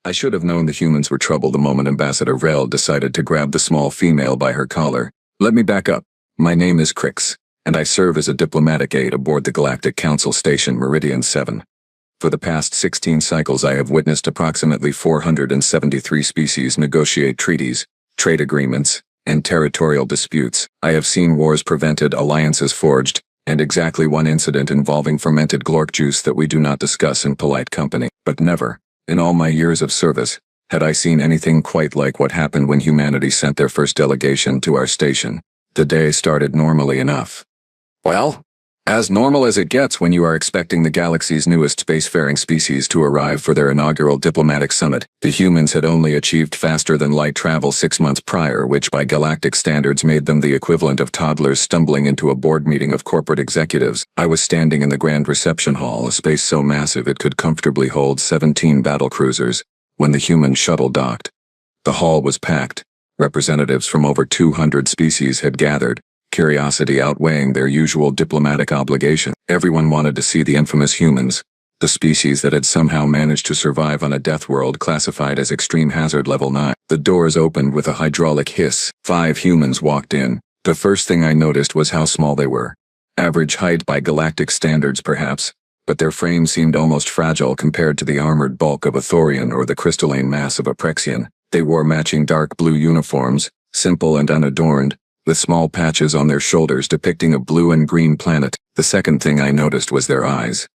I should have known the humans were trouble the moment Ambassador Vrel decided to grab the small female by her collar. Let me back up. My name is Crix, and I serve as a diplomatic aide aboard the Galactic Council Station Meridian 7. For the past 16 cycles I have witnessed approximately 473 species negotiate treaties, trade agreements, and territorial disputes. I have seen wars prevented, alliances forged, and exactly one incident involving fermented glork juice that we do not discuss in polite company. But never, in all my years of service, had I seen anything quite like what happened when humanity sent their first delegation to our station. The day started normally enough. Well, as normal as it gets when you are expecting the galaxy's newest spacefaring species to arrive for their inaugural diplomatic summit. The humans had only achieved faster-than-light travel 6 months prior, which by galactic standards made them the equivalent of toddlers stumbling into a board meeting of corporate executives. I was standing in the grand reception hall, a space so massive it could comfortably hold 17 battlecruisers, when the human shuttle docked. The hall was packed. Representatives from over 200 species had gathered, curiosity outweighing their usual diplomatic obligation. Everyone wanted to see the infamous humans, the species that had somehow managed to survive on a death world classified as extreme hazard level 9. The doors opened with a hydraulic hiss. 5 humans walked in. The first thing I noticed was how small they were. Average height by galactic standards perhaps, but their frame seemed almost fragile compared to the armored bulk of a Thorian or the crystalline mass of a Prexian. They wore matching dark blue uniforms, simple and unadorned, with small patches on their shoulders depicting a blue and green planet. The second thing I noticed was their eyes.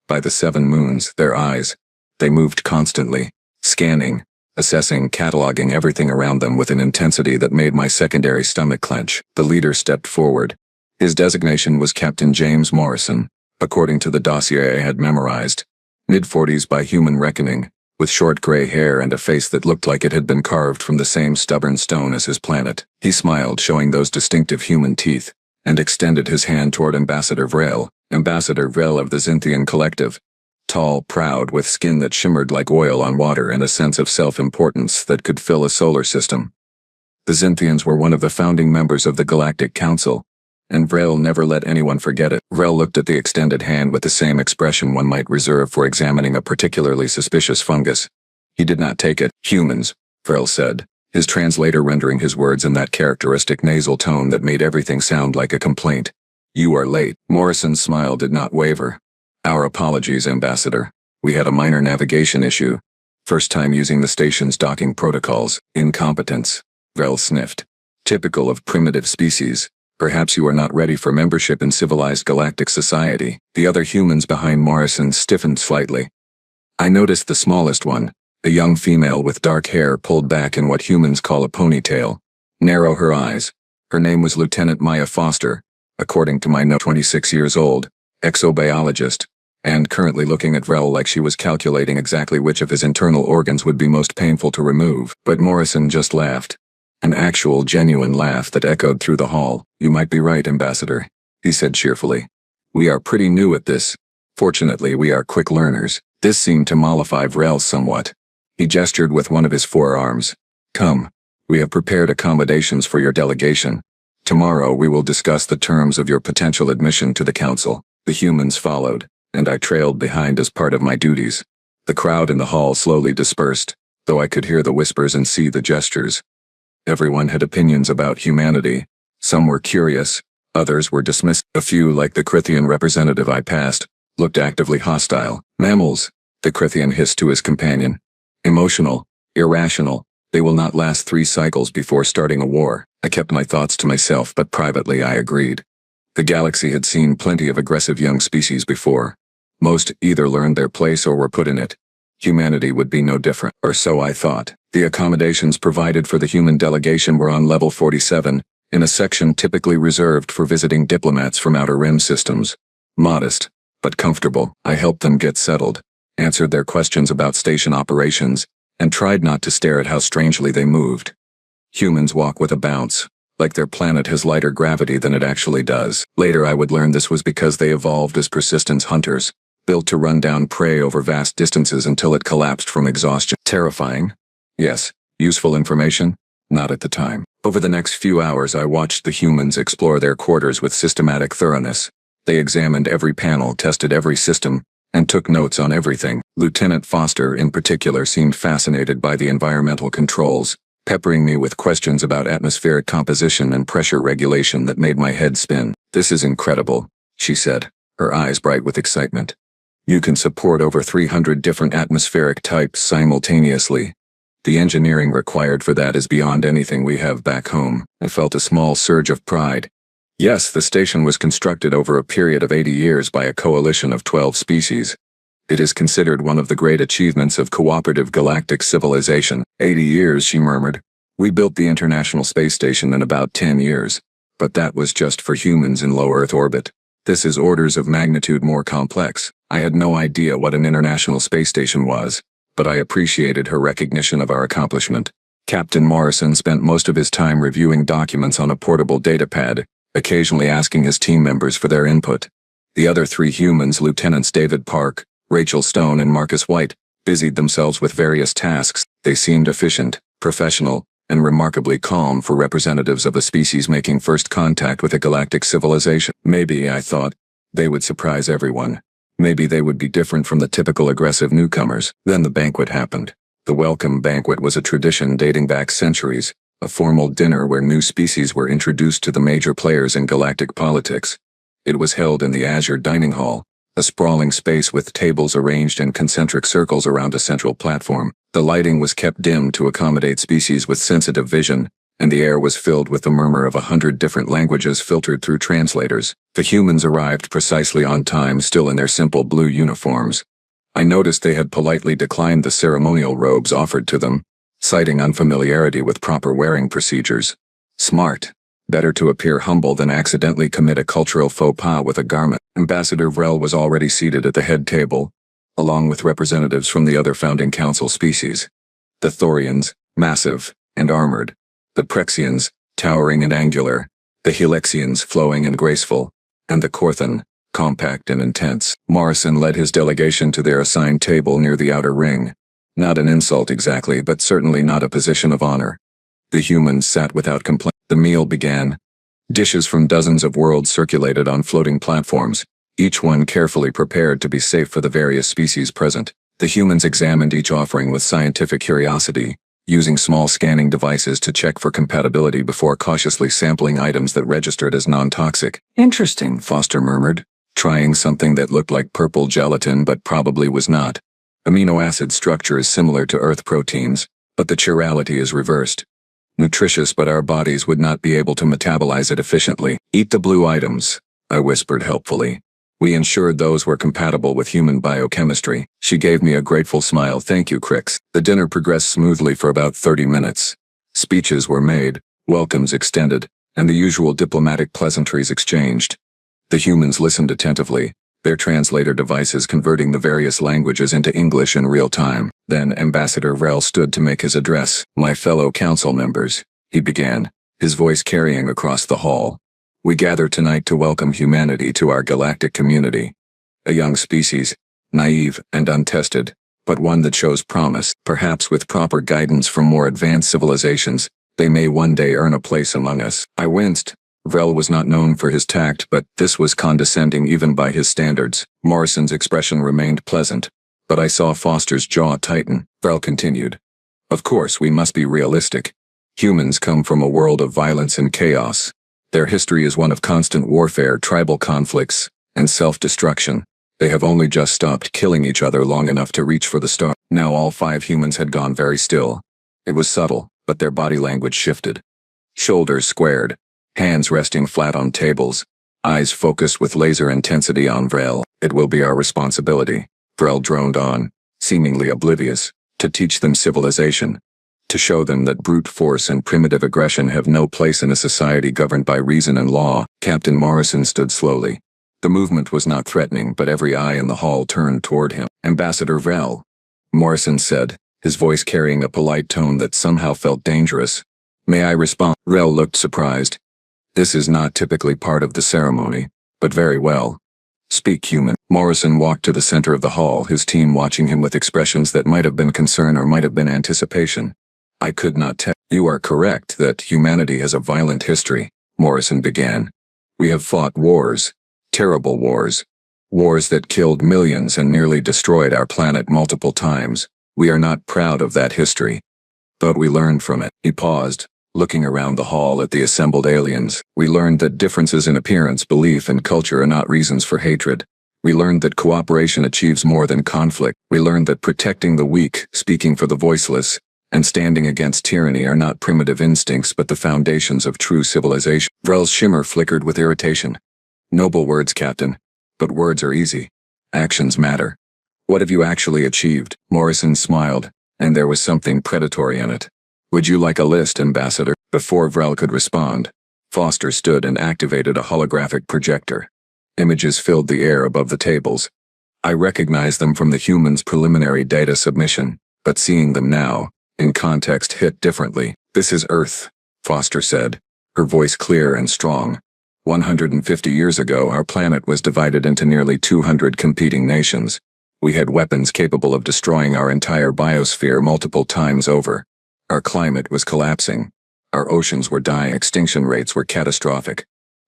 By the 7 moons, their eyes. They moved constantly, scanning, assessing, cataloging everything around them with an intensity that made my secondary stomach clench. The leader stepped forward. His designation was Captain James Morrison, according to the dossier I had memorized. Mid-40s by human reckoning, with short gray hair and a face that looked like it had been carved from the same stubborn stone as his planet. He smiled, showing those distinctive human teeth, and extended his hand toward Ambassador Vrel of the Zynthian Collective. Tall, proud, with skin that shimmered like oil on water and a sense of self-importance that could fill a solar system. The Zynthians were one of the founding members of the Galactic Council, and Vrel never let anyone forget it. Vrel looked at the extended hand with the same expression one might reserve for examining a particularly suspicious fungus. He did not take it. Humans, Vrel said, his translator rendering his words in that characteristic nasal tone that made everything sound like a complaint. You are late. Morrison's smile did not waver. Our apologies, Ambassador. We had a minor navigation issue. First time using the station's docking protocols. Incompetence. Vrel sniffed. Typical of primitive species. Perhaps you are not ready for membership in civilized galactic society. The other humans behind Morrison stiffened slightly. I noticed the smallest one, a young female with dark hair pulled back in what humans call a ponytail. Narrow her eyes. Her name was Lieutenant Maya Foster, according to my note. 26 years old, exobiologist, and currently looking at Vrel like she was calculating exactly which of his internal organs would be most painful to remove. But Morrison just laughed. An actual, genuine laugh that echoed through the hall. You might be right, Ambassador, he said cheerfully. We are pretty new at this. Fortunately, we are quick learners. This seemed to mollify Vrel somewhat. He gestured with one of his forearms. Come, we have prepared accommodations for your delegation. Tomorrow we will discuss the terms of your potential admission to the council. The humans followed, and I trailed behind as part of my duties. The crowd in the hall slowly dispersed, though I could hear the whispers and see the gestures. Everyone had opinions about humanity. Some were curious, others were dismissed. A few, like the Crithian representative I passed, looked actively hostile. Mammals, the Crithian hissed to his companion. Emotional, irrational, they will not last 3 cycles before starting a war. I kept my thoughts to myself, but privately I agreed. The galaxy had seen plenty of aggressive young species before. Most either learned their place or were put in it. Humanity would be no different, or so I thought. The accommodations provided for the human delegation were on level 47, in a section typically reserved for visiting diplomats from outer rim systems. Modest, but comfortable. I helped them get settled, answered their questions about station operations, and tried not to stare at how strangely they moved. Humans walk with a bounce, like their planet has lighter gravity than it actually does. Later I would learn this was because they evolved as persistence hunters, built to run down prey over vast distances until it collapsed from exhaustion. Terrifying? Yes. Useful information? Not at the time. Over the next few hours I watched the humans explore their quarters with systematic thoroughness. They examined every panel, tested every system, and took notes on everything. Lieutenant Foster in particular seemed fascinated by the environmental controls, peppering me with questions about atmospheric composition and pressure regulation that made my head spin. "This is incredible," she said, her eyes bright with excitement. "You can support over 300 different atmospheric types simultaneously. The engineering required for that is beyond anything we have back home." I felt a small surge of pride. Yes, the station was constructed over a period of 80 years by a coalition of 12 species. It is considered one of the great achievements of cooperative galactic civilization. 80 years, she murmured. "We built the International Space Station in about 10 years. But that was just for humans in low Earth orbit. This is orders of magnitude more complex." I had no idea what an International Space Station was, but I appreciated her recognition of our accomplishment. Captain Morrison spent most of his time reviewing documents on a portable datapad, occasionally asking his team members for their input. The other 3 humans, Lieutenants David Park, Rachel Stone and Marcus White, busied themselves with various tasks. They seemed efficient, professional, and remarkably calm for representatives of a species making first contact with a galactic civilization. Maybe, I thought, they would surprise everyone. Maybe they would be different from the typical aggressive newcomers. Then the banquet happened. The welcome banquet was a tradition dating back centuries, a formal dinner where new species were introduced to the major players in galactic politics. It was held in the Azure Dining Hall, a sprawling space with tables arranged in concentric circles around a central platform. The lighting was kept dim to accommodate species with sensitive vision, and the air was filled with the murmur of 100 different languages filtered through translators. The humans arrived precisely on time, still in their simple blue uniforms. I noticed they had politely declined the ceremonial robes offered to them, citing unfamiliarity with proper wearing procedures. Smart. Better to appear humble than accidentally commit a cultural faux pas with a garment. Ambassador Vrel was already seated at the head table, along with representatives from the other founding council species. The Thorians, massive and armored. The Prexians, towering and angular. The Helexians, flowing and graceful. And the Corthan, compact and intense. Morrison led his delegation to their assigned table near the outer ring. Not an insult exactly, but certainly not a position of honor. The humans sat without complaint. The meal began. Dishes from dozens of worlds circulated on floating platforms, each one carefully prepared to be safe for the various species present. The humans examined each offering with scientific curiosity, using small scanning devices to check for compatibility before cautiously sampling items that registered as non-toxic. "Interesting," Foster murmured, trying something that looked like purple gelatin but probably was not. Amino acid structure is similar to Earth proteins, but the chirality is reversed. Nutritious, but our bodies would not be able to metabolize it efficiently. "Eat the blue items," I whispered helpfully. We ensured those were compatible with human biochemistry. She gave me a grateful smile. "Thank you, Crix." The dinner progressed smoothly for about 30 minutes. Speeches were made, welcomes extended, and the usual diplomatic pleasantries exchanged. The humans listened attentively, their translator devices converting the various languages into English in real time. Then Ambassador Vrel stood to make his address. "My fellow council members," he began, his voice carrying across the hall. "We gather tonight to welcome humanity to our galactic community. A young species, naive and untested, but one that shows promise. Perhaps with proper guidance from more advanced civilizations, they may one day earn a place among us." I winced. Vrel was not known for his tact, but this was condescending even by his standards. Morrison's expression remained pleasant, but I saw Foster's jaw tighten. Vrel continued. "Of course, we must be realistic. Humans come from a world of violence and chaos. Their history is one of constant warfare, tribal conflicts, and self-destruction. They have only just stopped killing each other long enough to reach for the star." Now all 5 humans had gone very still. It was subtle, but their body language shifted. Shoulders squared, hands resting flat on tables, eyes focused with laser intensity on Vrel. "It will be our responsibility," Vrel droned on, seemingly oblivious, "to teach them civilization. To show them that brute force and primitive aggression have no place in a society governed by reason and law." Captain Morrison stood slowly. The movement was not threatening, but every eye in the hall turned toward him. "Ambassador Vrel," Morrison said, his voice carrying a polite tone that somehow felt dangerous. "May I respond?" Vrel looked surprised. "This is not typically part of the ceremony, but very well. Speak, human." Morrison walked to the center of the hall, his team watching him with expressions that might have been concern or might have been anticipation. "I could not tell." "You are correct that humanity has a violent history," Morrison began. "We have fought wars, terrible wars. Wars that killed millions and nearly destroyed our planet multiple times. We are not proud of that history. But we learned from it. He paused, looking around the hall at the assembled aliens. We learned that differences in appearance, belief, and culture are not reasons for hatred. We learned that cooperation achieves more than conflict. We learned that protecting the weak, speaking for the voiceless, and standing against tyranny are not primitive instincts but the foundations of true civilization. Vrel's shimmer flickered with irritation. Noble words, Captain. But words are easy. Actions matter. What have you actually achieved? Morrison smiled, and there was something predatory in it. Would you like a list, Ambassador? Before Vrel could respond, Foster stood and activated a holographic projector. Images filled the air above the tables. I recognized them from the humans' preliminary data submission, but seeing them now, in context, hit differently. This is Earth, Foster said, her voice clear and strong. 150 years ago, our planet was divided into nearly 200 competing nations. We had weapons capable of destroying our entire biosphere multiple times over. Our climate was collapsing. Our oceans were dying. Extinction rates were catastrophic.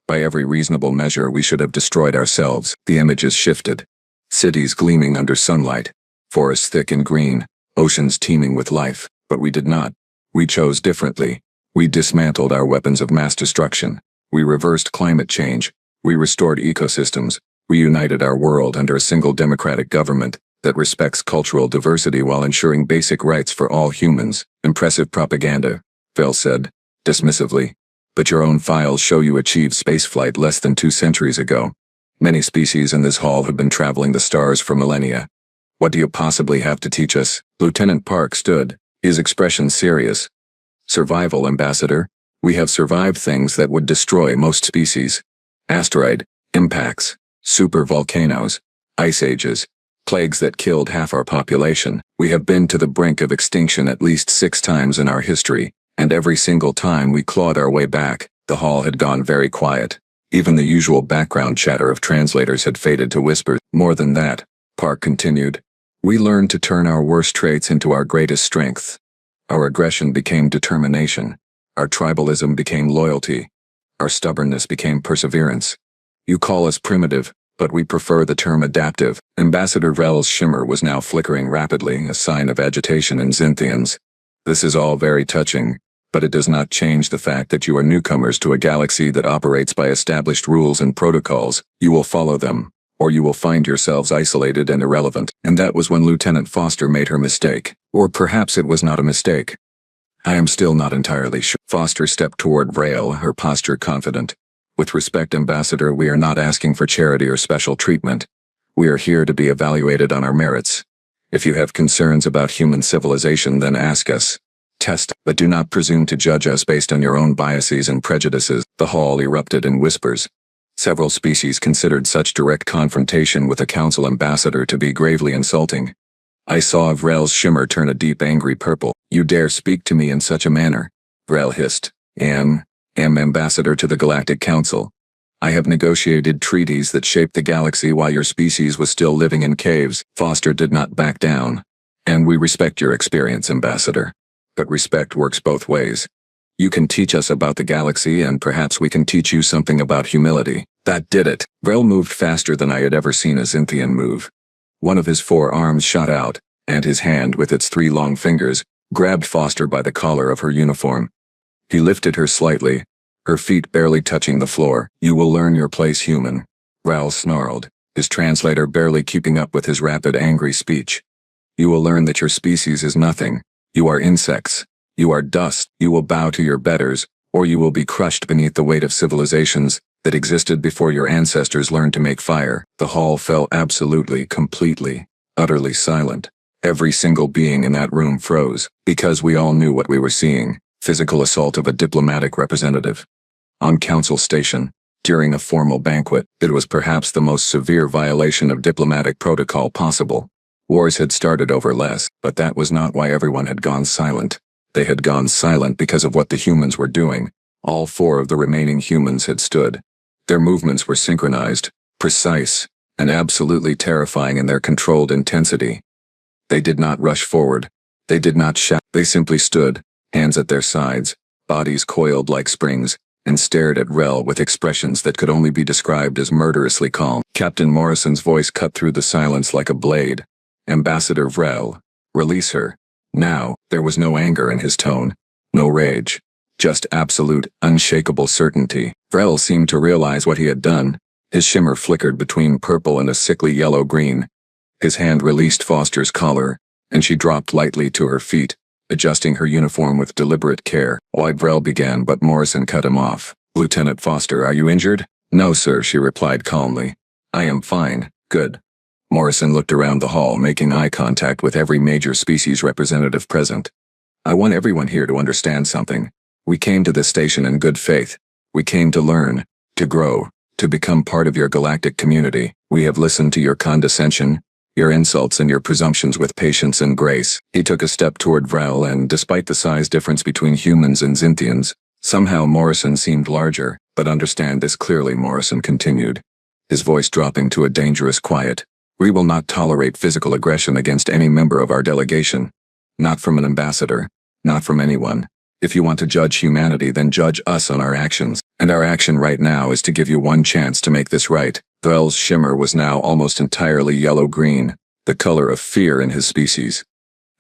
By every reasonable measure, we should have destroyed ourselves. The images shifted. Cities gleaming under sunlight. Forests thick and green. Oceans teeming with life. But we did not. We chose differently. We dismantled our weapons of mass destruction. We reversed climate change. We restored ecosystems. We united our world under a single democratic government that respects cultural diversity while ensuring basic rights for all humans. Impressive propaganda, Vrel said, dismissively. But your own files show you achieved spaceflight less than 2 centuries ago. Many species in this hall have been traveling the stars for millennia. What do you possibly have to teach us? Lieutenant Park stood, his expression serious. Survival, Ambassador. We have survived things that would destroy most species. Asteroid impacts, supervolcanoes, ice ages, plagues that killed half our population. We have been to the brink of extinction at least 6 times in our history, and every single time we clawed our way back. The hall had gone very quiet. Even the usual background chatter of translators had faded to whispers. More than that, Park continued, we learned to turn our worst traits into our greatest strength. Our aggression became determination. Our tribalism became loyalty. Our stubbornness became perseverance. You call us primitive, but we prefer the term adaptive. Ambassador Vrel's shimmer was now flickering rapidly, a sign of agitation in Xinthians. This is all very touching, but it does not change the fact that you are newcomers to a galaxy that operates by established rules and protocols. You will follow them, or you will find yourselves isolated and irrelevant. And that was when Lieutenant Foster made her mistake. Or perhaps it was not a mistake. I am still not entirely sure. Foster stepped toward Vrel, her posture confident. With respect, Ambassador, we are not asking for charity or special treatment. We are here to be evaluated on our merits. If you have concerns about human civilization, then ask us. Test, but do not presume to judge us based on your own biases and prejudices. The hall erupted in whispers. Several species considered such direct confrontation with a council ambassador to be gravely insulting. I saw Vrel's shimmer turn a deep angry purple. You dare speak to me in such a manner? Vrel hissed. Am ambassador to the Galactic Council. I have negotiated treaties that shaped the galaxy while your species was still living in caves. Foster did not back down. And we respect your experience, Ambassador. But respect works both ways. You can teach us about the galaxy and perhaps we can teach you something about humility. That did it. Vrel moved faster than I had ever seen a Xinthian move. One of his 4 arms shot out, and his hand, with its 3 long fingers, grabbed Foster by the collar of her uniform. He lifted her slightly, her feet barely touching the floor. You will learn your place, human. Vrel snarled, his translator barely keeping up with his rapid, angry speech. You will learn that your species is nothing. You are insects. You are dust. You will bow to your betters, or you will be crushed beneath the weight of civilizations that existed before your ancestors learned to make fire. The hall fell absolutely, completely, utterly silent. Every single being in that room froze, because we all knew what we were seeing. Physical assault of a diplomatic representative. On Council Station, during a formal banquet, it was perhaps the most severe violation of diplomatic protocol possible. Wars had started over less, but that was not why everyone had gone silent. They had gone silent because of what the humans were doing. All 4 of the remaining humans had stood. Their movements were synchronized, precise, and absolutely terrifying in their controlled intensity. They did not rush forward. They did not shout. They simply stood, hands at their sides, bodies coiled like springs, and stared at Rel with expressions that could only be described as murderously calm. Captain Morrison's voice cut through the silence like a blade. "Ambassador Vrel, release her. Now." There was no anger in his tone. No rage. Just absolute, unshakable certainty. Vrel seemed to realize what he had done. His shimmer flickered between purple and a sickly yellow-green. His hand released Foster's collar, and she dropped lightly to her feet, adjusting her uniform with deliberate care. Vrel began, but Morrison cut him off. "Lieutenant Foster, are you injured?" "No, sir," she replied calmly. "I am fine. Good." Morrison looked around the hall, making eye contact with every major species representative present. "I want everyone here to understand something. We came to this station in good faith. We came to learn, to grow, to become part of your galactic community. We have listened to your condescension, your insults and your presumptions with patience and grace." He took a step toward Vrel, and despite the size difference between humans and Xinthians, somehow Morrison seemed larger. "But understand this clearly," Morrison continued, his voice dropping to a dangerous quiet. "We will not tolerate physical aggression against any member of our delegation. Not from an ambassador. Not from anyone. If you want to judge humanity, then judge us on our actions. And our action right now is to give you one chance to make this right." Vrel's shimmer was now almost entirely yellow-green, the color of fear in his species.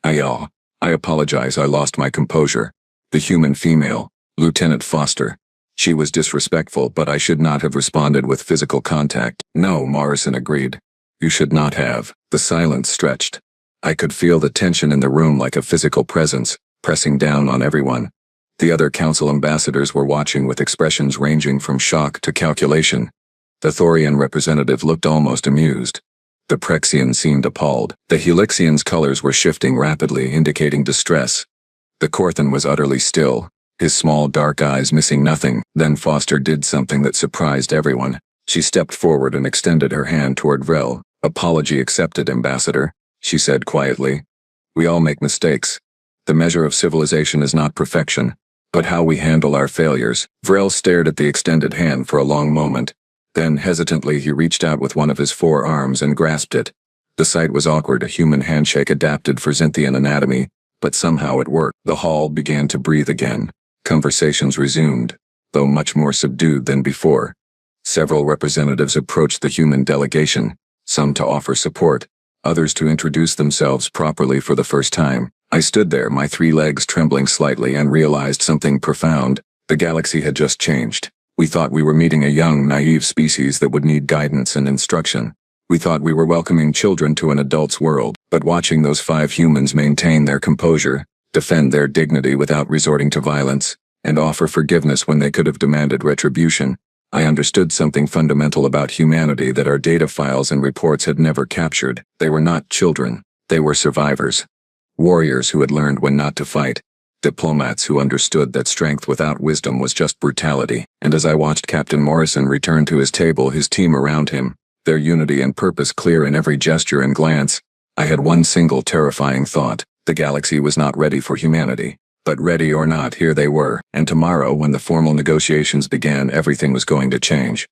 I apologize, I lost my composure. The human female, Lieutenant Foster. She was disrespectful, but I should not have responded with physical contact. "No," Morrison agreed. "You should not have." The silence stretched. I could feel the tension in the room like a physical presence, pressing down on everyone. The other council ambassadors were watching with expressions ranging from shock to calculation. The Thorian representative looked almost amused. The Prexian seemed appalled. The Helixian's colors were shifting rapidly, indicating distress. The Corthan was utterly still, his small dark eyes missing nothing. Then Foster did something that surprised everyone. She stepped forward and extended her hand toward Vrel. "Apology accepted, Ambassador," she said quietly. "We all make mistakes. The measure of civilization is not perfection, but how we handle our failures." Vrel stared at the extended hand for a long moment. Then, hesitantly, he reached out with one of his forearms and grasped it. The sight was awkward, a human handshake adapted for Xinthian anatomy, but somehow it worked. The hall began to breathe again. Conversations resumed, though much more subdued than before. Several representatives approached the human delegation, some to offer support, others to introduce themselves properly for the first time. I stood there, my 3 legs trembling slightly, and realized something profound. The galaxy had just changed. We thought we were meeting a young, naive species that would need guidance and instruction. We thought we were welcoming children to an adult's world, but watching those 5 humans maintain their composure, defend their dignity without resorting to violence, and offer forgiveness when they could have demanded retribution, I understood something fundamental about humanity that our data files and reports had never captured. They were not children. They were survivors. Warriors who had learned when not to fight. Diplomats who understood that strength without wisdom was just brutality. And as I watched Captain Morrison return to his table, his team around him, their unity and purpose clear in every gesture and glance, I had one single terrifying thought. The galaxy was not ready for humanity. But ready or not, here they were. And tomorrow, when the formal negotiations began, everything was going to change.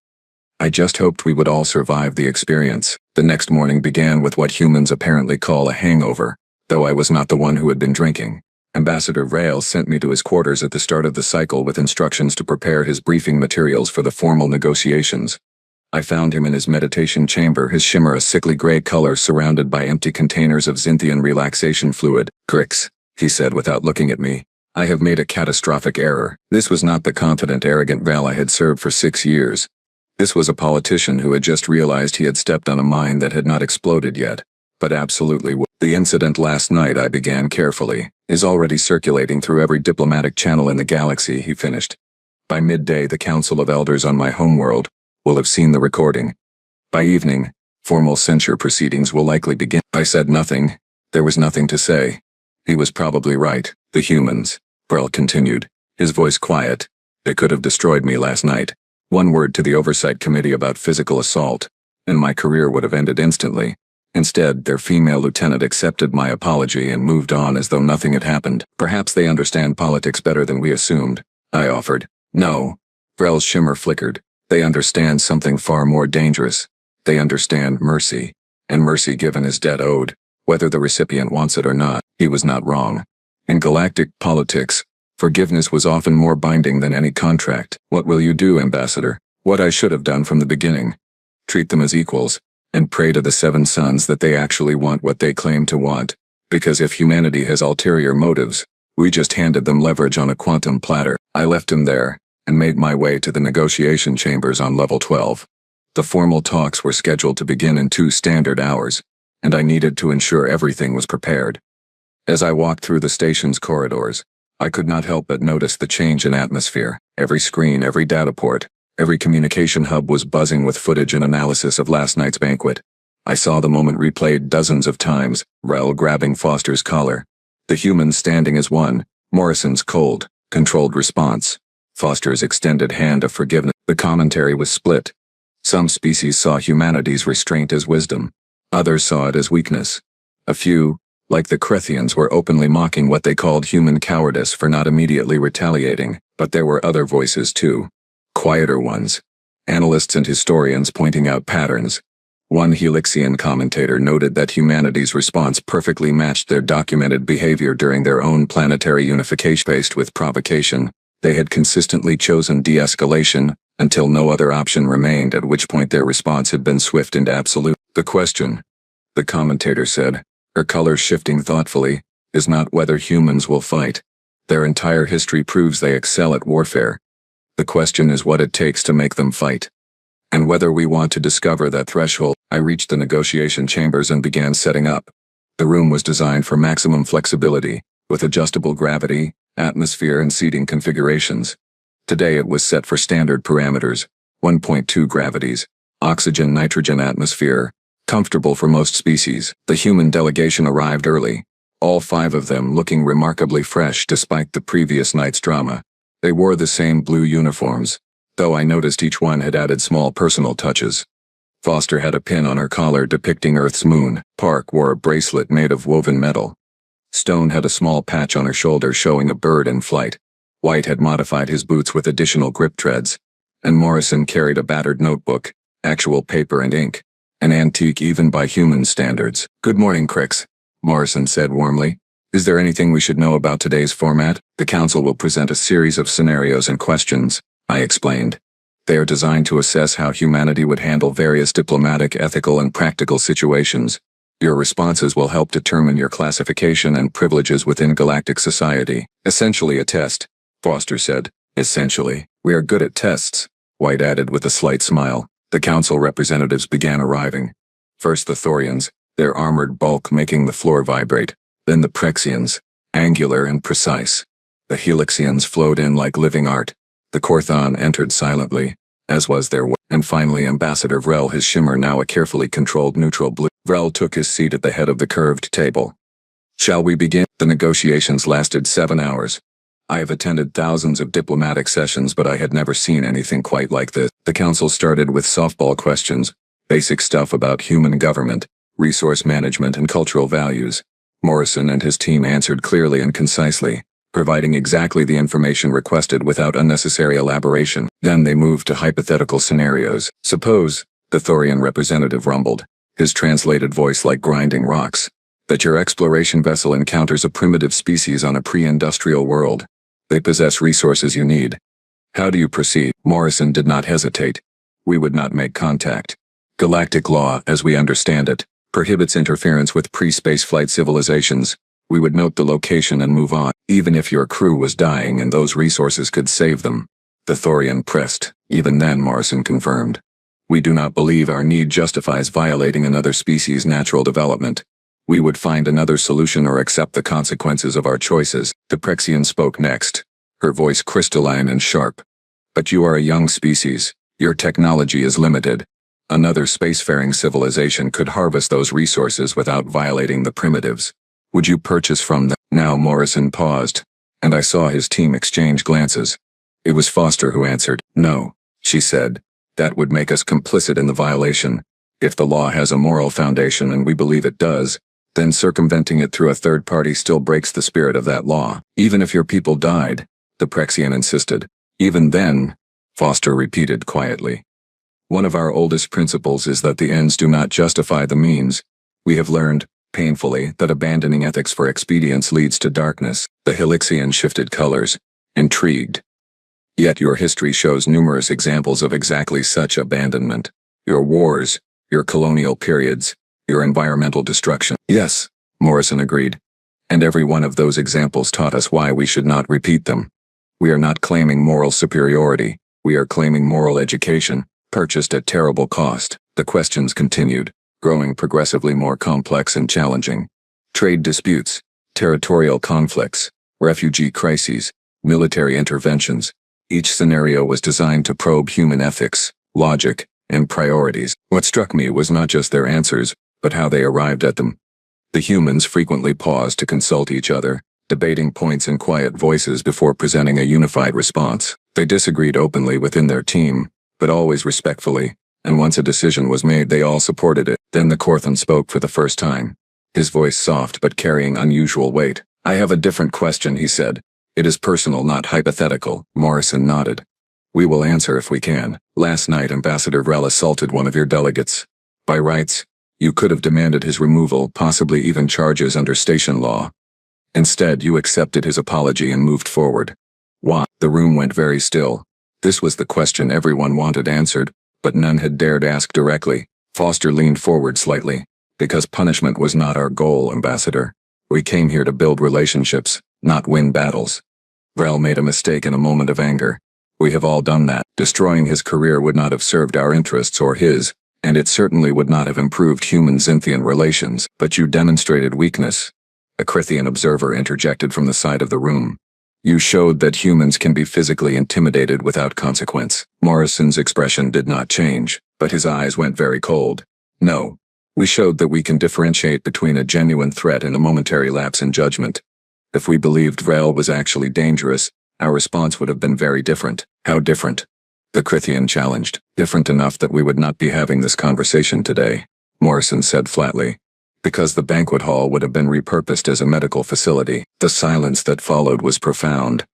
I just hoped we would all survive the experience. The next morning began with what humans apparently call a hangover, though I was not the one who had been drinking. Ambassador Vrel sent me to his quarters at the start of the cycle with instructions to prepare his briefing materials for the formal negotiations. I found him in his meditation chamber, his shimmer a sickly gray color surrounded by empty containers of Xinthian relaxation fluid. "Crix," he said without looking at me, "I have made a catastrophic error." This was not the confident, arrogant Vrel I had served for 6 years. This was a politician who had just realized he had stepped on a mine that had not exploded yet, but absolutely would. "The incident last night," I began carefully, "is already circulating through every diplomatic channel in the galaxy," he finished. "By midday, the Council of Elders on my homeworld will have seen the recording. By evening, formal censure proceedings will likely begin." I said nothing. There was nothing to say. He was probably right. "The humans," Vrel continued, his voice quiet. "They could have destroyed me last night. One word to the Oversight Committee about physical assault, and my career would have ended instantly. Instead, their female lieutenant accepted my apology and moved on as though nothing had happened. Perhaps they understand politics better than we assumed," I offered. "No." Vrel's shimmer flickered. "They understand something far more dangerous. They understand mercy. And mercy given is debt owed, whether the recipient wants it or not." He was not wrong. In galactic politics, Forgiveness was often more binding than any contract. What will you do, Ambassador? What I should have done from the beginning. Treat them as equals, and pray to the Seven Suns that they actually want what they claim to want. Because if humanity has ulterior motives, we just handed them leverage on a quantum platter. I left him there, and made my way to the negotiation chambers on level 12. The formal talks were scheduled to begin in 2 standard hours, and I needed to ensure everything was prepared. As I walked through the station's corridors, I could not help but notice the change in atmosphere. Every screen, every data port, every communication hub was buzzing with footage and analysis of last night's banquet. I saw the moment replayed dozens of times, Rel grabbing Foster's collar, the humans standing as one, Morrison's cold, controlled response, Foster's extended hand of forgiveness. The commentary was split. Some species saw humanity's restraint as wisdom. Others saw it as weakness. A few, like the Crethians, were openly mocking what they called human cowardice for not immediately retaliating, but there were other voices too. Quieter ones. Analysts and historians pointing out patterns. One Helixian commentator noted that humanity's response perfectly matched their documented behavior during their own planetary unification. Faced with provocation, they had consistently chosen de-escalation, until no other option remained, at which point their response had been swift and absolute. The question, the commentator said, her color shifting thoughtfully, is not whether humans will fight. Their entire history proves they excel at warfare. The question is what it takes to make them fight. And whether we want to discover that threshold. I reached the negotiation chambers and began setting up. The room was designed for maximum flexibility, with adjustable gravity, atmosphere and seating configurations. Today it was set for standard parameters, 1.2 gravities, oxygen-nitrogen atmosphere, comfortable for most species. The human delegation arrived early, all 5 of them looking remarkably fresh despite the previous night's drama. They wore the same blue uniforms, though I noticed each one had added small personal touches. Foster had a pin on her collar depicting Earth's moon. Park wore a bracelet made of woven metal. Stone had a small patch on her shoulder showing a bird in flight. White had modified his boots with additional grip treads. And Morrison carried a battered notebook, actual paper and ink, an antique even by human standards. Good morning, Crix, Morrison said warmly. Is there anything we should know about today's format? The Council will present a series of scenarios and questions, I explained. They are designed to assess how humanity would handle various diplomatic, ethical, and practical situations. Your responses will help determine your classification and privileges within galactic society. Essentially a test, Foster said. Essentially. We are good at tests, White added with a slight smile. The Council representatives began arriving. First the Thorians, their armored bulk making the floor vibrate. Then the Prexians, angular and precise. The Helixians flowed in like living art. The Corthon entered silently, as was their way. And finally Ambassador Vrel, his shimmer now a carefully controlled neutral blue. Vrel took his seat at the head of the curved table. Shall we begin? The negotiations lasted 7 hours. I have attended thousands of diplomatic sessions, but I had never seen anything quite like this. The Council started with softball questions, basic stuff about human government, resource management and cultural values. Morrison and his team answered clearly and concisely, providing exactly the information requested without unnecessary elaboration. Then they moved to hypothetical scenarios. Suppose, the Thorian representative rumbled, his translated voice like grinding rocks, that your exploration vessel encounters a primitive species on a pre-industrial world. They possess resources you need. How do you proceed? Morrison did not hesitate. We would not make contact. Galactic law, as we understand it, prohibits interference with pre-spaceflight civilizations. We would note the location and move on, even if your crew was dying and those resources could save them. The Thorian pressed. Even then, Morrison confirmed. We do not believe our need justifies violating another species' natural development. We would find another solution or accept the consequences of our choices. The Prexian spoke next, her voice crystalline and sharp. But you are a young species. Your technology is limited. Another spacefaring civilization could harvest those resources without violating the primitives. Would you purchase from them? Now Morrison paused, and I saw his team exchange glances. It was Foster who answered. No, she said. That would make us complicit in the violation. If the law has a moral foundation and we believe it does, then circumventing it through a third party still breaks the spirit of that law. Even if your people died, the Prexian insisted. Even then, Foster repeated quietly. One of our oldest principles is that the ends do not justify the means. We have learned, painfully, that abandoning ethics for expedience leads to darkness. The Helixian shifted colors, intrigued. Yet your history shows numerous examples of exactly such abandonment. Your wars, your colonial periods, your environmental destruction. Yes, Morrison agreed. And every one of those examples taught us why we should not repeat them. We are not claiming moral superiority, we are claiming moral education, purchased at terrible cost. The questions continued, growing progressively more complex and challenging. Trade disputes, territorial conflicts, refugee crises, military interventions. Each scenario was designed to probe human ethics, logic, and priorities. What struck me was not just their answers, but how they arrived at them. The humans frequently paused to consult each other, debating points in quiet voices before presenting a unified response. They disagreed openly within their team, but always respectfully, and once a decision was made they all supported it. Then the Corthan spoke for the first time. His voice soft but carrying unusual weight. "I have a different question," he said. "It is personal, not hypothetical." Morrison nodded. "We will answer if we can. Last night Ambassador Vrel assaulted one of your delegates. By rights, you could have demanded his removal, possibly even charges under station law. Instead, you accepted his apology and moved forward. Why?" The room went very still. This was the question everyone wanted answered, but none had dared ask directly. Foster leaned forward slightly. "Because punishment was not our goal, Ambassador. We came here to build relationships, not win battles." Vrel made a mistake in a moment of anger. "We have all done that. Destroying his career would not have served our interests or his, and it certainly would not have improved human-Xinthian relations. But you demonstrated weakness." A Krithian observer interjected from the side of the room. "You showed that humans can be physically intimidated without consequence." Morrison's expression did not change, but his eyes went very cold. "No. We showed that we can differentiate between a genuine threat and a momentary lapse in judgment. If we believed Vrel was actually dangerous, our response would have been very different." "How different?" the Krithian challenged. "Different enough that we would not be having this conversation today," Morrison said flatly. "Because the banquet hall would have been repurposed as a medical facility." The silence that followed was profound.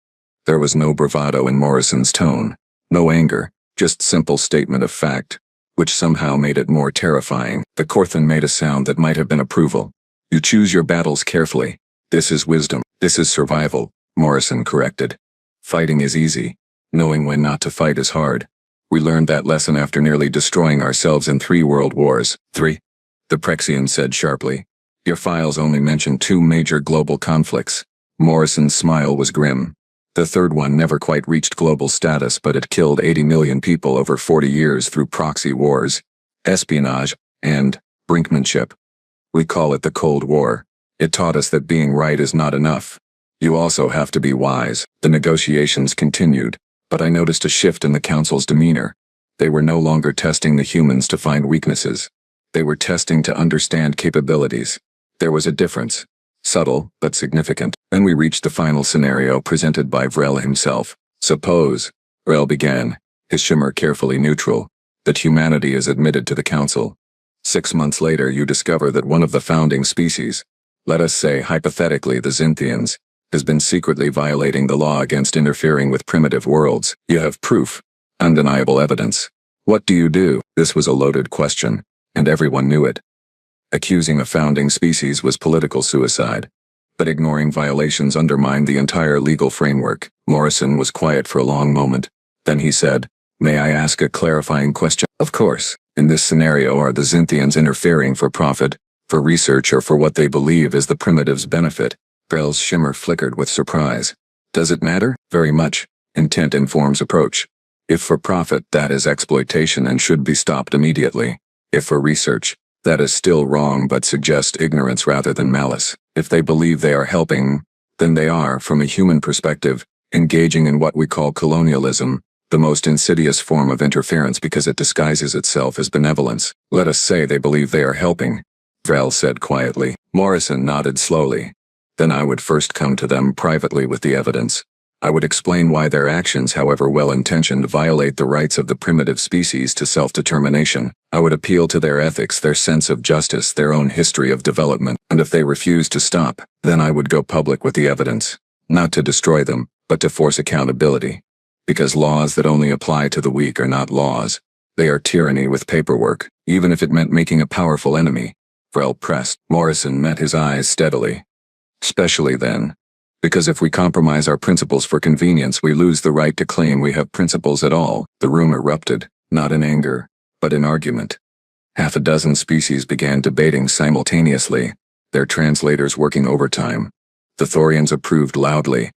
There was no bravado in Morrison's tone, no anger, just simple statement of fact, which somehow made it more terrifying. The Corthan made a sound that might have been approval. "You choose your battles carefully. This is wisdom. This is survival," Morrison corrected. "Fighting is easy. Knowing when not to fight is hard. We learned that lesson after nearly destroying ourselves in 3 world wars." "3? The Prexian said sharply. "Your files only mention 2 major global conflicts." Morrison's smile was grim. "The third one never quite reached global status, but it killed 80 million people over 40 years through proxy wars, espionage, and brinkmanship. We call it the Cold War. It taught us that being right is not enough. You also have to be wise." The negotiations continued, but I noticed a shift in the Council's demeanor. They were no longer testing the humans to find weaknesses. They were testing to understand capabilities. There was a difference. Subtle, but significant. Then we reached the final scenario presented by Vrel himself. "Suppose," Vrel began, his shimmer carefully neutral, "that humanity is admitted to the Council. 6 months later you discover that one of the founding species, let us say hypothetically the Xinthians, has been secretly violating the law against interfering with primitive worlds. You have proof, undeniable evidence. What do you do?" This was a loaded question, and everyone knew it. Accusing a founding species was political suicide, but ignoring violations undermined the entire legal framework. Morrison was quiet for a long moment. Then he said, "May I ask a clarifying question?" "Of course. In this scenario, are the Xinthians interfering for profit, for research, or for what they believe is the primitive's benefit?" Vrel's shimmer flickered with surprise. "Does it matter?" "Very much. Intent informs approach. If for profit, that is exploitation and should be stopped immediately. If for research, that is still wrong but suggests ignorance rather than malice. If they believe they are helping, then they are, from a human perspective, engaging in what we call colonialism, the most insidious form of interference because it disguises itself as benevolence. Let us say they believe they are helping," Vrel said quietly. Morrison nodded slowly. "Then I would first come to them privately with the evidence. I would explain why their actions, however well-intentioned, violate the rights of the primitive species to self-determination. I would appeal to their ethics, their sense of justice, their own history of development, and if they refuse to stop, then I would go public with the evidence. Not to destroy them, but to force accountability. Because laws that only apply to the weak are not laws. They are tyranny with paperwork, even if it meant making a powerful enemy." Vrel pressed. Morrison met his eyes steadily. "Especially then. Because if we compromise our principles for convenience, we lose the right to claim we have principles at all. The room erupted, not in anger, but in argument. Half a dozen species began debating simultaneously, their translators working overtime. The Thorians approved loudly.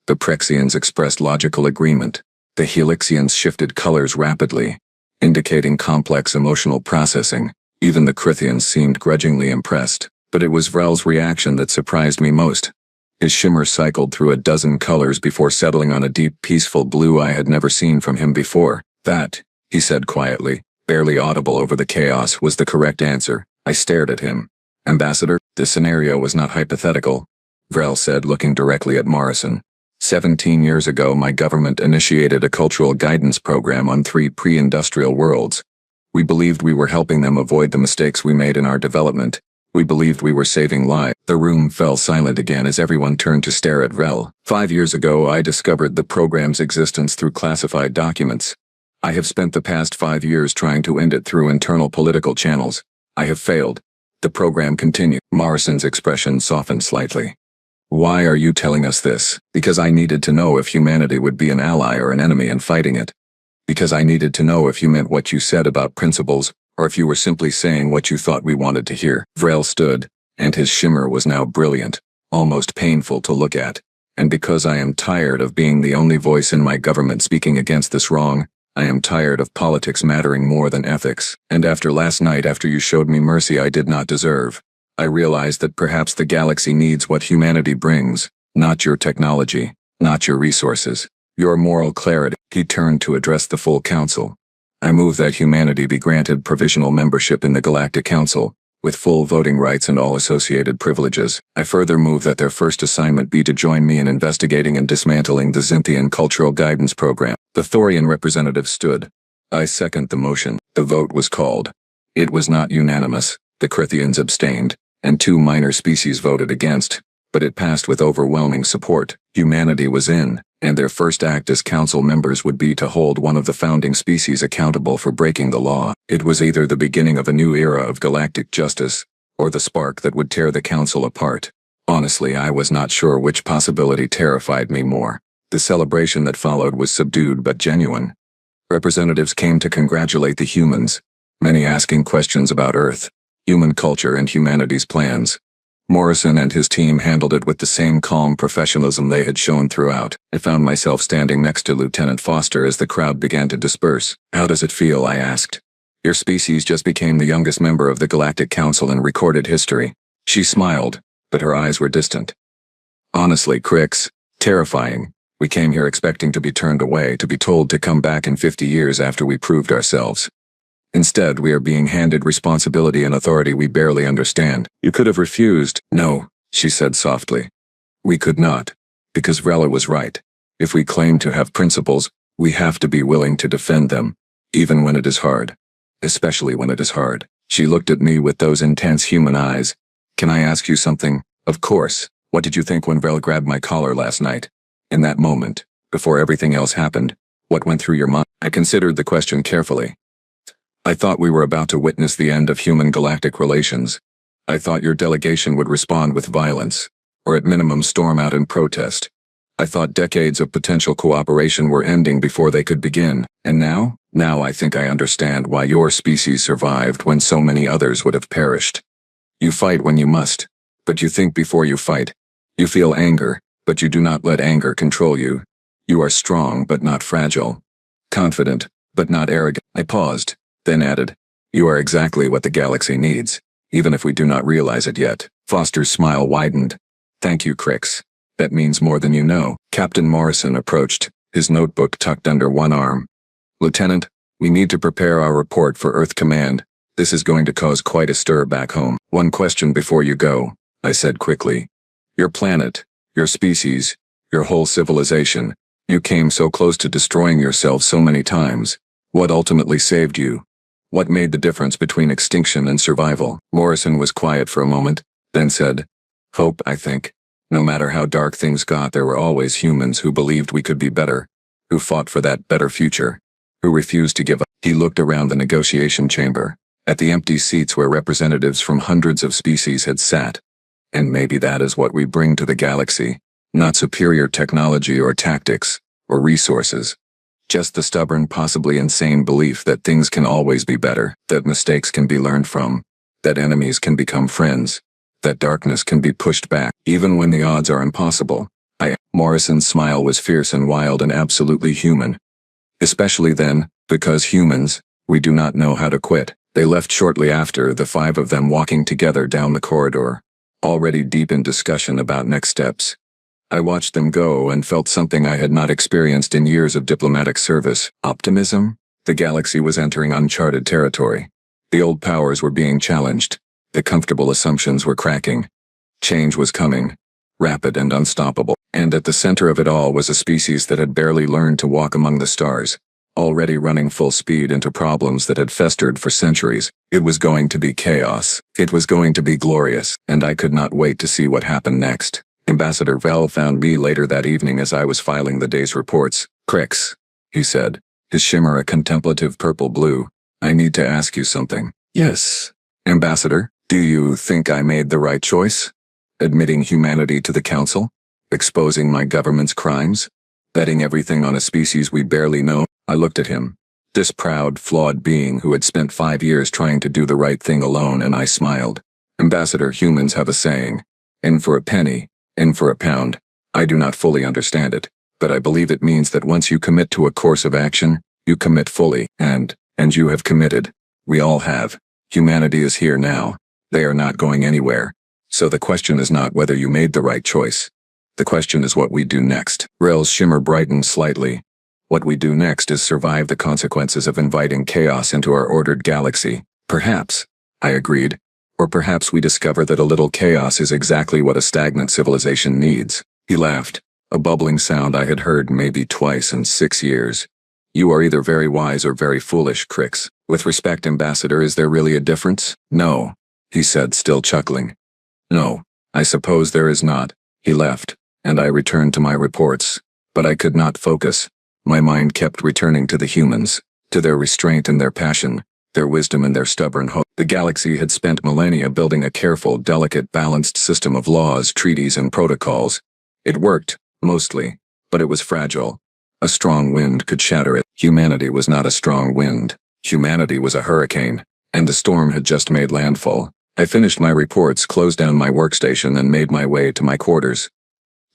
The Prexians expressed logical agreement. The Helixians shifted colors rapidly, indicating complex emotional processing. Even the Crithians seemed grudgingly impressed. But it was Vrel's reaction that surprised me most. His shimmer cycled through a dozen colors before settling on a deep, peaceful blue I had never seen from him before. That, he said quietly, barely audible over the chaos, was the correct answer. I stared at him. Ambassador, this scenario was not hypothetical, Vrel said, looking directly at Morrison. 17 years ago, my government initiated a cultural guidance program on 3 pre-industrial worlds. We believed we were helping them avoid the mistakes we made in our development. We believed we were saving lives. The room fell silent again as everyone turned to stare at Vrel. 5 years ago, I discovered the program's existence through classified documents. I have spent the past 5 years trying to end it through internal political channels. I have failed. The program continued. Morrison's expression softened slightly. Why are you telling us this? Because I needed to know if humanity would be an ally or an enemy in fighting it. Because I needed to know if you meant what you said about principles, or if you were simply saying what you thought we wanted to hear. Vrel stood, and his shimmer was now brilliant, almost painful to look at. And because I am tired of being the only voice in my government speaking against this wrong, I am tired of politics mattering more than ethics. And after last night, after you showed me mercy I did not deserve, I realized that perhaps the galaxy needs what humanity brings, not your technology, not your resources, your moral clarity. He turned to address the full council. I move that humanity be granted provisional membership in the Galactic Council, with full voting rights and all associated privileges. I further move that their first assignment be to join me in investigating and dismantling the Xinthian Cultural Guidance Program. The Thorian representative stood. I second the motion. The vote was called. It was not unanimous. The Crithians abstained, and 2 minor species voted against, but it passed with overwhelming support. Humanity was in, and their first act as council members would be to hold one of the founding species accountable for breaking the law. It was either the beginning of a new era of galactic justice, or the spark that would tear the council apart. Honestly, I was not sure which possibility terrified me more. The celebration that followed was subdued but genuine. Representatives came to congratulate the humans, many asking questions about Earth, human culture and humanity's plans. Morrison and his team handled it with the same calm professionalism they had shown throughout. I found myself standing next to Lieutenant Foster as the crowd began to disperse. How does it feel? I asked. Your species just became the youngest member of the Galactic Council in recorded history. She smiled, but her eyes were distant. Honestly, Crix, terrifying. We came here expecting to be turned away, to be told to come back in 50 years after we proved ourselves. Instead, we are being handed responsibility and authority we barely understand. You could have refused. No, she said softly. We could not. Because Vrella was right. If we claim to have principles, we have to be willing to defend them, even when it is hard. Especially when it is hard. She looked at me with those intense human eyes. Can I ask you something? Of course. What did you think when Vrel grabbed my collar last night? In that moment, before everything else happened, what went through your mind? I considered the question carefully. I thought we were about to witness the end of human-galactic relations. I thought your delegation would respond with violence, or at minimum storm out in protest. I thought decades of potential cooperation were ending before they could begin. And now? Now I think I understand why your species survived when so many others would have perished. You fight when you must, but you think before you fight. You feel anger, but you do not let anger control you. You are strong but not fragile. Confident, but not arrogant. I paused, then added, you are exactly what the galaxy needs, even if we do not realize it yet. Foster's smile widened. Thank you, Crix. That means more than you know. Captain Morrison approached, his notebook tucked under one arm. Lieutenant, we need to prepare our report for Earth Command. This is going to cause quite a stir back home. One question before you go, I said quickly. Your planet, your species, your whole civilization, you came so close to destroying yourself so many times. What ultimately saved you? What made the difference between extinction and survival? Morrison was quiet for a moment, then said, Hope, I think. No matter how dark things got, there were always humans who believed we could be better, who fought for that better future, who refused to give up. He looked around the negotiation chamber, at the empty seats where representatives from hundreds of species had sat. And maybe that is what we bring to the galaxy, Not superior technology or tactics, or resources. Just the stubborn, possibly insane belief that things can always be better, that mistakes can be learned from, that enemies can become friends, that darkness can be pushed back, even when the odds are impossible. Morrison's smile was fierce and wild and absolutely human. Especially then, because humans, we do not know how to quit. They left shortly after, the five of them walking together down the corridor, already deep in discussion about next steps. I watched them go and felt something I had not experienced in years of diplomatic service. Optimism? The galaxy was entering uncharted territory. The old powers were being challenged. The comfortable assumptions were cracking. Change was coming. Rapid and unstoppable. And at the center of it all was a species that had barely learned to walk among the stars, already running full speed into problems that had festered for centuries. It was going to be chaos. It was going to be glorious, and I could not wait to see what happened next. Ambassador Vel found me later that evening as I was filing the day's reports. "Crix," he said, his shimmer a contemplative purple-blue. "I need to ask you something." "Yes." "Ambassador, do you think I made the right choice? Admitting humanity to the Council? Exposing my government's crimes? Betting everything on a species we barely know?" I looked at him, this proud, flawed being who had spent 5 years trying to do the right thing alone, and I smiled. "Ambassador, humans have a saying, in for a penny, in for a pound. I do not fully understand it, but I believe it means that once you commit to a course of action, you commit fully, and you have committed. We all have. Humanity is here now. They are not going anywhere. So the question is not whether you made the right choice. The question is what we do next." Rel's shimmer brightened slightly. "What we do next is survive the consequences of inviting chaos into our ordered galaxy. Perhaps," I agreed. "Or perhaps we discover that a little chaos is exactly what a stagnant civilization needs." He laughed, a bubbling sound I had heard maybe twice in 6 years. "You are either very wise or very foolish, Crix. With respect, Ambassador, is there really a difference?" "No," he said, still chuckling. "No, I suppose there is not." He left, and I returned to my reports. But I could not focus. My mind kept returning to the humans, to their restraint and their passion, their wisdom and their stubborn hope. The galaxy had spent millennia building a careful, delicate, balanced system of laws, treaties, and protocols. It worked, mostly, but it was fragile. A strong wind could shatter it. Humanity was not a strong wind. Humanity was a hurricane, and the storm had just made landfall. I finished my reports, closed down my workstation, and made my way to my quarters.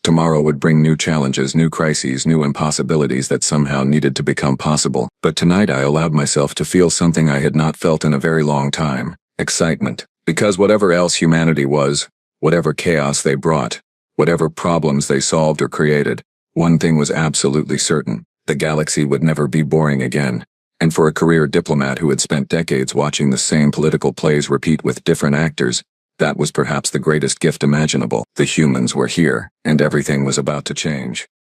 Tomorrow would bring new challenges, new crises, new impossibilities that somehow needed to become possible. But tonight I allowed myself to feel something I had not felt in a very long time. Excitement. Because whatever else humanity was, whatever chaos they brought, whatever problems they solved or created, one thing was absolutely certain: the galaxy would never be boring again. And for a career diplomat who had spent decades watching the same political plays repeat with different actors, that was perhaps the greatest gift imaginable. The humans were here, and everything was about to change.